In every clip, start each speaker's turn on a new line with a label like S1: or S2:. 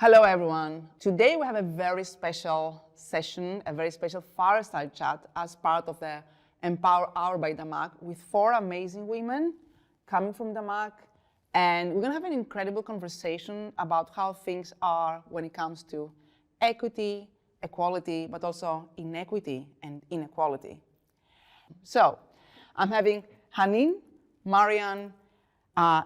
S1: Hello everyone. Today we have a very special session, a very special fireside chat as part of the Empower Hour by DAMAC with 4 amazing women coming from DAMAC. And we're gonna have an incredible conversation about how things are when it comes to equity, equality, but also inequity and inequality. So I'm having Hanin, Marian,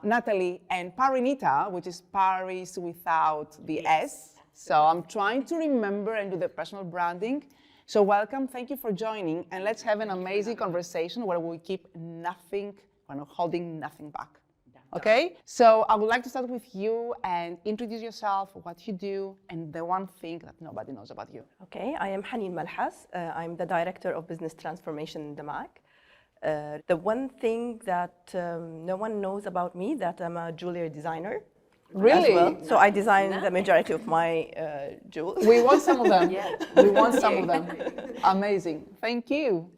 S1: Natalie, and Parinita, which is Paris without the S. So I'm trying to remember and do the personal branding. So welcome, thank you for joining, and let's have an amazing conversation where we keep nothing, we're not holding nothing back. Okay? So I would like to start with you and introduce yourself, what you do, and the one thing that nobody knows about you.
S2: Okay, I am Hanin Malhas. I'm the Director of Business Transformation in DAMAC. The one thing that no one knows about me, that I'm a jewelry designer.
S1: Really?
S2: As well. So I design the majority of my jewels.
S1: We want some of them. We want some of them. Amazing. Thank you.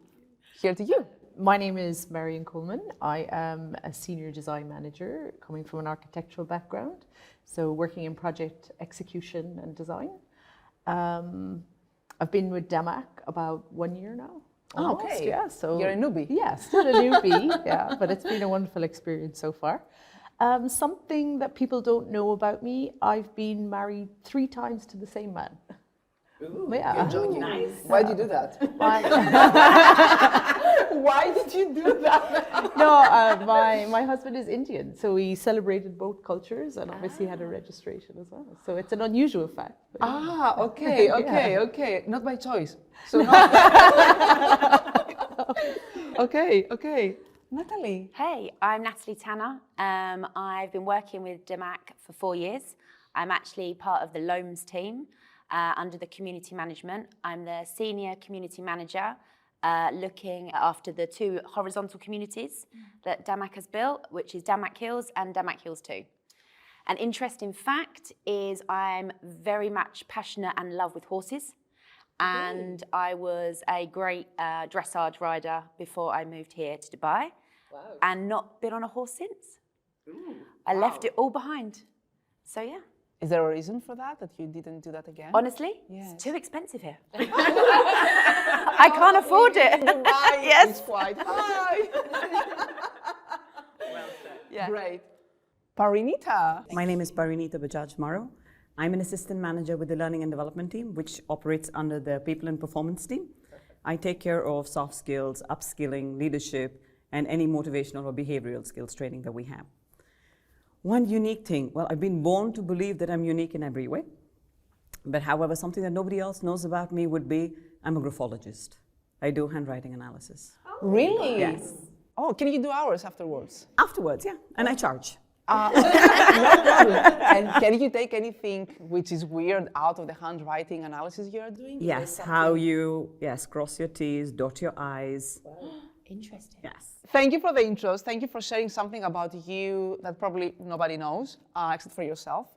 S1: Here to you.
S3: My name is Marian Coleman. I am a senior design manager coming from an architectural background, so working in project execution and design. I've been with DAMAC about 1 year now.
S1: Oh, okay.
S3: Yeah, so
S1: you're a newbie.
S3: Yeah, still a newbie. Yeah, but it's been a wonderful experience so far. Something that people don't know about me: I've been married 3 times to the same man.
S1: Ooh,
S3: yeah.
S1: You're joking.
S2: Nice.
S1: Why did you do that? Why did you do that?
S3: No, my husband is Indian, so we celebrated both cultures and obviously had a registration as well. So it's an unusual fact.
S1: Okay. Not by choice. So okay. Natalie.
S4: Hey, I'm Natalie Tanner. I've been working with DAMAC for 4 years. I'm actually part of the Loams team under the community management. I'm the senior community manager looking after the 2 horizontal communities that DAMAC has built, which is DAMAC Hills and DAMAC Hills 2. An interesting fact is I'm very much passionate and in love with horses. And I was a great dressage rider before I moved here to Dubai.
S1: Wow.
S4: And not been on a horse since.
S1: Ooh,
S4: I left it all behind. So yeah.
S1: Is there a reason for that you didn't do that again?
S4: Honestly,
S1: Yes.
S4: It's too expensive here. I can't afford it.
S1: Dubai
S4: Yes.
S1: is quite high.
S2: Well said.
S4: Yeah.
S1: Great. Parinita.
S5: My name is Parinita Bajaj Maro. I'm an assistant manager with the Learning and Development team, which operates under the People and Performance team. I take care of soft skills, upskilling, leadership, and any motivational or behavioral skills training that we have. One unique thing, well, I've been born to believe that I'm unique in every way. But however, something that nobody else knows about me would be I'm a graphologist. I do handwriting analysis.
S1: Really?
S5: Yes.
S1: Oh, can you do hours afterwards?
S5: Afterwards, yeah, and I charge.
S1: No problem. And can you take anything which is weird out of the handwriting analysis you're doing?
S5: Yes, how you, cross your T's, dot your I's.
S4: Wow. Interesting.
S5: Yes.
S1: Thank you for the intros. Thank you for sharing something about you that probably nobody knows, except for yourself.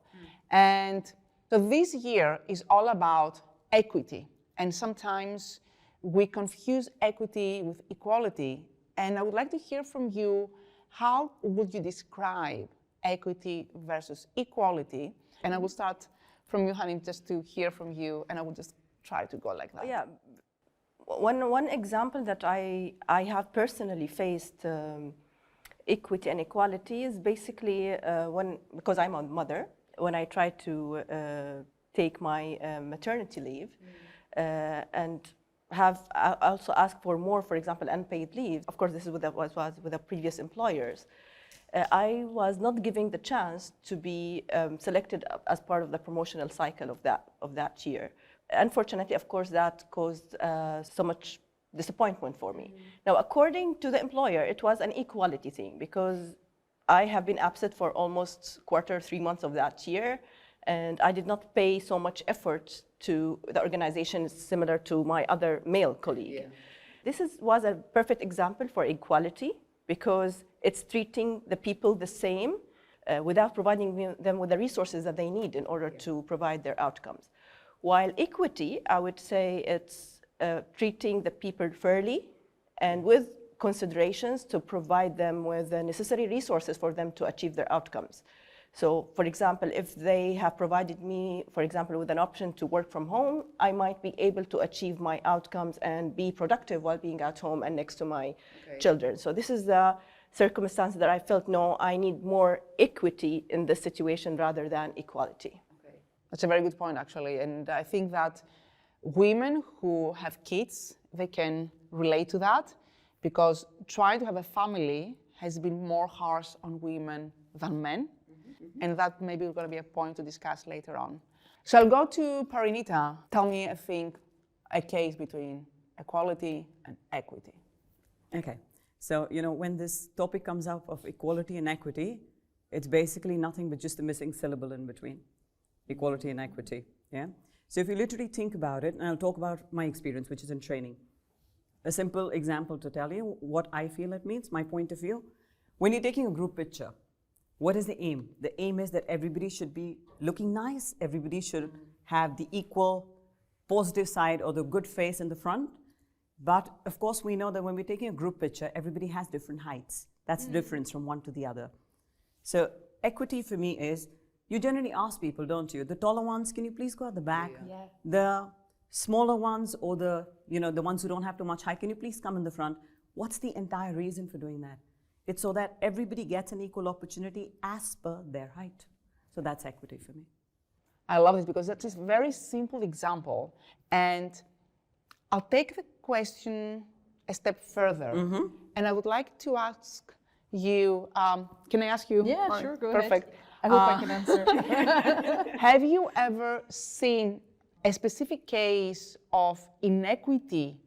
S1: And so this year is all about equity. And sometimes we confuse equity with equality. And I would like to hear from you, how would you describe equity versus equality? And I will start from you, Hanin, just to hear from you, and I will just try to go like that.
S2: Yeah. One example that I have personally faced equity and equality is basically because I'm a mother, when I try to take my maternity leave and also ask for more, for example, unpaid leave. Of course, this is with the previous employers. I was not given the chance to be selected as part of the promotional cycle of that year. Unfortunately, of course, that caused so much disappointment for me. Now, according to the employer, it was an equality thing because I have been absent for almost 3 months of that year, and I did not pay so much effort to the organization similar to my other male colleague. Yeah. This was a perfect example for equality because it's treating the people the same without providing them with the resources that they need in order to provide their outcomes. While equity, I would say it's treating the people fairly and with considerations to provide them with the necessary resources for them to achieve their outcomes. So, for example, if they have provided me, for example, with an option to work from home, I might be able to achieve my outcomes and be productive while being at home and next to my children. So this is the circumstance that I felt, no, I need more equity in this situation rather than equality.
S1: That's a very good point, actually. And I think that women who have kids, they can relate to that, because trying to have a family has been more harsh on women than men. And that maybe is going to be a point to discuss later on. So I'll go to Parinita. Tell me, a case between equality and equity.
S5: Okay, so when this topic comes up of equality and equity, it's basically nothing but just a missing syllable in between, equality and equity, yeah? So if you literally think about it, and I'll talk about my experience, which is in training. A simple example to tell you what I feel it means, my point of view. When you're taking a group picture, what is the aim? The aim is that everybody should be looking nice, everybody should have the equal positive side or the good face in the front. But of course we know that when we're taking a group picture, everybody has different heights. That's the difference from one to the other. So equity for me is, you generally ask people, don't you? The taller ones, can you please go at the back?
S4: Yeah.
S5: The smaller ones, or the ones who don't have too much height, can you please come in the front? What's the entire reason for doing that? It's so that everybody gets an equal opportunity as per their height. So that's equity for me.
S1: I love this because that's a very simple example. And I'll take the question a step further. And I would like to ask you, can I ask you?
S3: Yeah, sure, go
S1: Perfect.
S3: ahead. I hope I can answer.
S1: Have you ever seen a specific case of inequity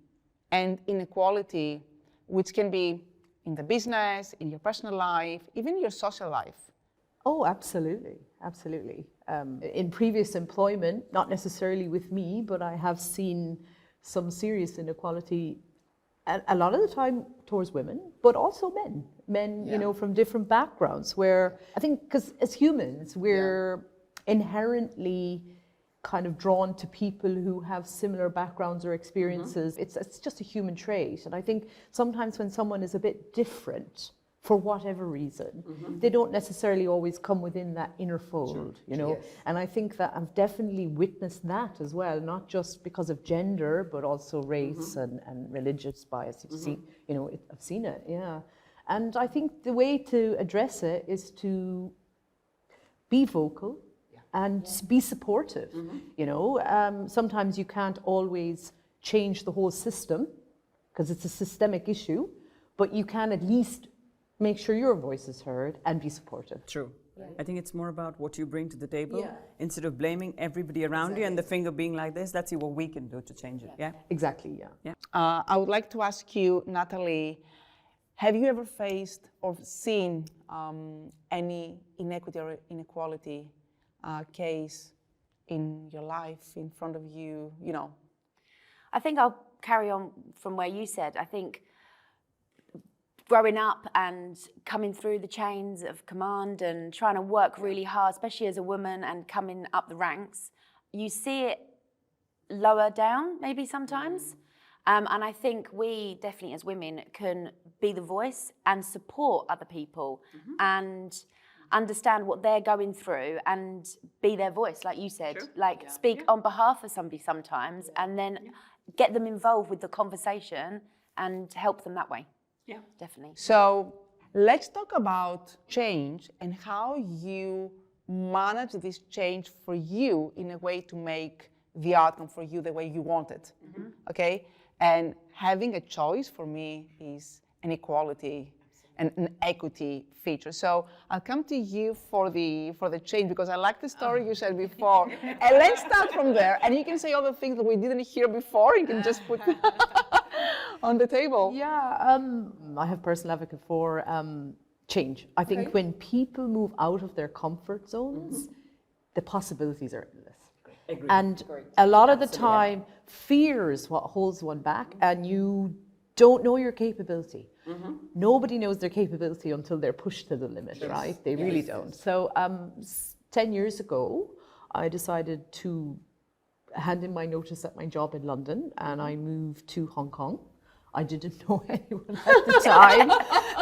S1: and inequality, which can be in the business, in your personal life, even your social life?
S3: Oh, absolutely, absolutely. In previous employment, not necessarily with me, but I have seen some serious inequality, a lot of the time towards women, but also men. Men, from different backgrounds, where I think, because as humans, we're inherently kind of drawn to people who have similar backgrounds or experiences. It's just a human trait. And I think sometimes when someone is a bit different, for whatever reason, they don't necessarily always come within that inner fold, Yes. And I think that I've definitely witnessed that as well, not just because of gender, but also race and religious bias. I've seen it, yeah. And I think the way to address it is to be vocal and be supportive, Sometimes you can't always change the whole system because it's a systemic issue, but you can at least make sure your voice is heard and be supportive.
S5: True. Yeah. I think it's more about what you bring to the table instead of blaming everybody around you and the finger being like this. Let's see what we can do to change it. Yeah.
S3: Exactly. Yeah.
S1: I would like to ask you, Natalie, have you ever faced or seen any inequity or inequality case in your life, in front of you?
S4: I think I'll carry on from where you said. I think growing up and coming through the chains of command and trying to work really hard, especially as a woman and coming up the ranks, you see it lower down maybe sometimes. And I think we definitely as women can be the voice and support other people and understand what they're going through and be their voice, like you said, speak on behalf of somebody sometimes and then get them involved with the conversation and help them that way. Yeah, definitely.
S1: So let's talk about change and how you manage this change for you in a way to make the outcome for you the way you want it. Okay? And having a choice for me is an equality and an equity feature. So I'll come to you for the change because I like the story you said before. And let's start from there. And you can say all the things that we didn't hear before. You can just put on the table.
S3: Yeah, I have personal advocate for change. I think when people move out of their comfort zones, the possibilities are endless.
S5: Agreed.
S3: And a lot of the time, fear is what holds one back, and you don't know your capability. Nobody knows their capability until they're pushed to the limit, right? They really don't. So 10 years ago, I decided to hand in my notice at my job in London, and I moved to Hong Kong. I didn't know anyone at the time.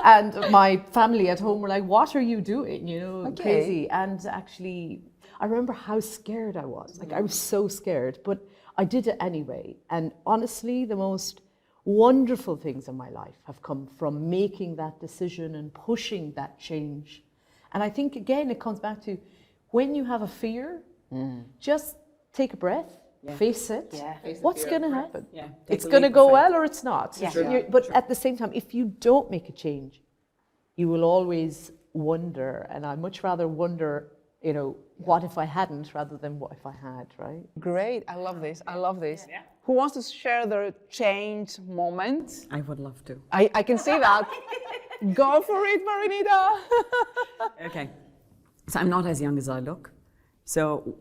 S3: And my family at home were like, what are you doing? You know,
S1: Okay.
S3: crazy. And actually, I remember how scared I was. Like, I was so scared, but I did it anyway. And honestly, the most wonderful things in my life have come from making that decision and pushing that change. And I think, again, it comes back to when you have a fear, just take a breath, face it.
S2: Yeah.
S3: What's going to happen?
S5: Yeah, take
S3: It's
S5: a
S3: going to
S5: leap of
S3: go
S5: faith.
S3: well or it's not.
S2: Yeah.
S3: But at the same time, if you don't make a change, you will always wonder. And I much rather wonder, you know, what if I hadn't rather than what if I had, right?
S1: Great. I love this. I love this. Who wants to share their change moment?
S5: I would love to.
S1: I can see that. Go for it, Marinita.
S5: Okay. So I'm not as young as I look. So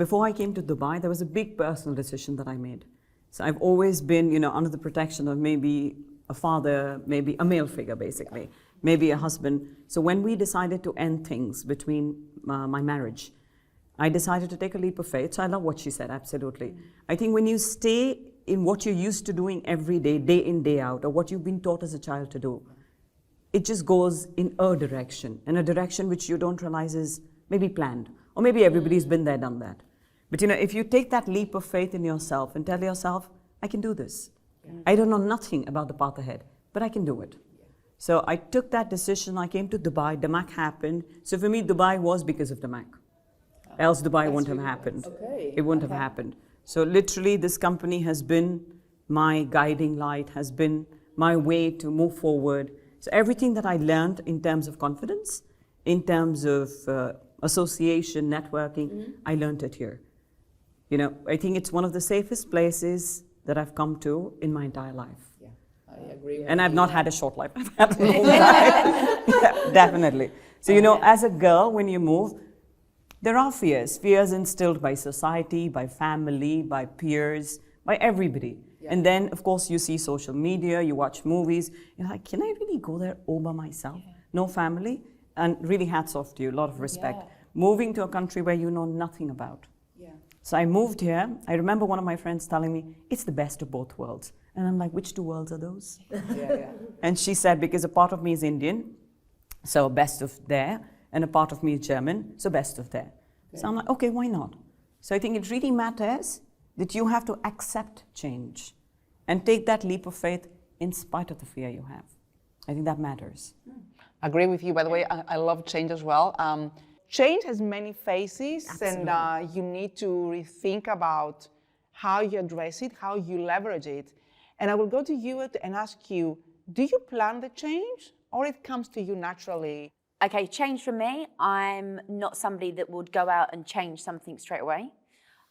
S5: before I came to Dubai, there was a big personal decision that I made. So I've always been, you know, under the protection of maybe a father, maybe a male figure, basically, maybe a husband. So when we decided to end things between my marriage, I decided to take a leap of faith. So I love what she said, absolutely. I think when you stay in what you're used to doing every day, day in, day out, or what you've been taught as a child to do, it just goes in a direction, and a direction which you don't realize is maybe planned, or maybe everybody's been there, done that. But you know, if you take that leap of faith in yourself and tell yourself, I can do this. I don't know nothing about the path ahead, but I can do it. So I took that decision. I came to Dubai. DAMAC happened. So for me, Dubai was because of DAMAC. Else Dubai wouldn't have happened. It wouldn't have happened. So literally, this company has been my guiding light, has been my way to move forward. So everything that I learned in terms of confidence, in terms of association, networking, I learned it here. You know, I think it's one of the safest places that I've come to in my entire life.
S1: Yeah, I agree.
S5: And I've not had a short life. I've had a long life. Yeah, definitely. So, you know, as a girl, when you move, there are fears. Fears instilled by society, by family, by peers, by everybody. Yeah. And then, of course, you see social media, you watch movies. You're like, can I really go there all by myself? Yeah. No family? And really hats off to you, a lot of respect. Yeah. Moving to a country where you know nothing about. Yeah. So I moved here. I remember one of my friends telling me, it's the best of both worlds. And I'm like, which two worlds are those? Yeah. And she said, because a part of me is Indian, so best of there, and a part of me is German, so best of there. Okay. So I'm like, okay, why not? So I think it really matters that you have to accept change and take that leap of faith in spite of the fear you have. I think that matters.
S1: Agree with you. By the way, I love change as well. Change has many faces. Absolutely. And you need to rethink about how you address it, how you leverage it. And I will go to you and ask you, do you plan the change or it comes to you naturally?
S4: Okay, change for me, I'm not somebody that would go out and change something straight away.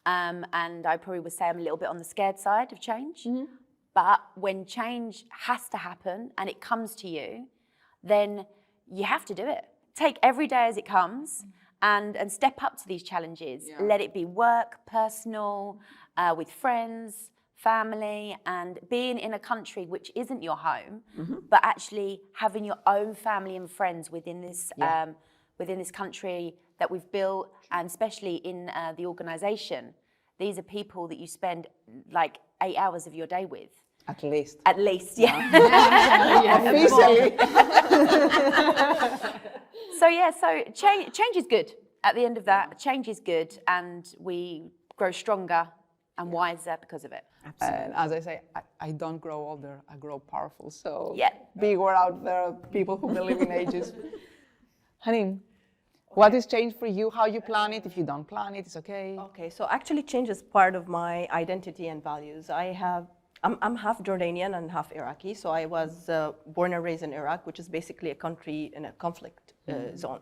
S4: And I probably would say I'm a little bit on the scared side of change. Mm-hmm. But when change has to happen and it comes to you, then you have to do it. Take every day as it comes and step up to these challenges. Yeah. Let it be work, personal, with friends, family, and being in a country which isn't your home, but actually having your own family and friends within this within this country that we've built, and especially in the organisation. These are people that you spend like 8 hours of your day with.
S1: At least.
S4: At least, yeah.
S1: Officially.
S4: So change is good. At the end of that, change is good, and we grow stronger and wiser because of it.
S1: And as I say, I don't grow older, I grow powerful. So beware out there, people who believe in ages. Hanim, what is change for you? How you plan it? If you don't plan it, it's okay.
S2: Okay, so actually change is part of my identity and values. I'm half Jordanian and half Iraqi, so I was born and raised in Iraq, which is basically a country in a conflict zone.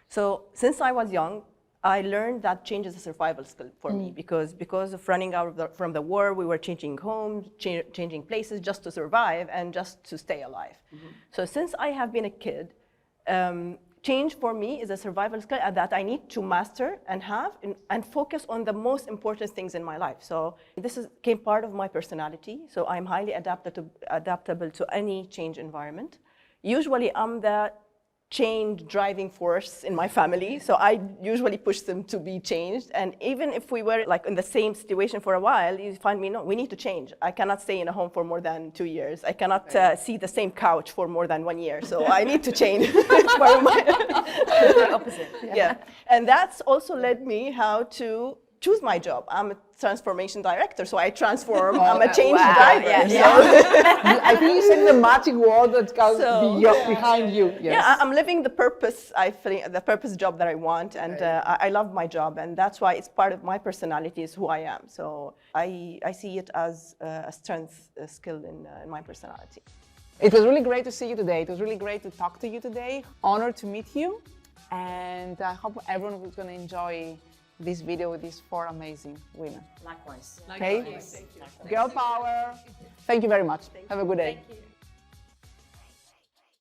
S2: So since I was young, I learned that change is a survival skill for me because of running out from the war, we were changing homes, changing places just to survive and just to stay alive. So since I have been a kid, change for me is a survival skill that I need to master and have and focus on the most important things in my life. So this came part of my personality. So I'm highly adaptable to any change environment. Usually I'm the change driving force in my family, so I usually push them to be changed. And even if we were like in the same situation for a while, you find me, no, we need to change. I cannot stay in a home for more than 2 years. I cannot see the same couch for more than 1 year. So I need to change. It's part of my
S4: The opposite.
S2: yeah. And that's also led me how to choose my job. I'm a transformation director, so I transform. I'm a change driver.
S4: Yeah,
S2: So
S1: I think you said the magic word that comes
S2: So-
S1: behind you. Yes.
S2: yeah, I'm living the purpose. I feel the purpose job that I want, and I love my job, and that's why it's part of my personality, is who I am. So I see it as a strength, a skill in my personality.
S1: It was really great to see you today. It was really great to talk to you today. Honored to meet you, and I hope everyone was going to enjoy this video with these 4 amazing women.
S5: Likewise.
S1: Okay? Girl power. Thank you very much. Have a good day.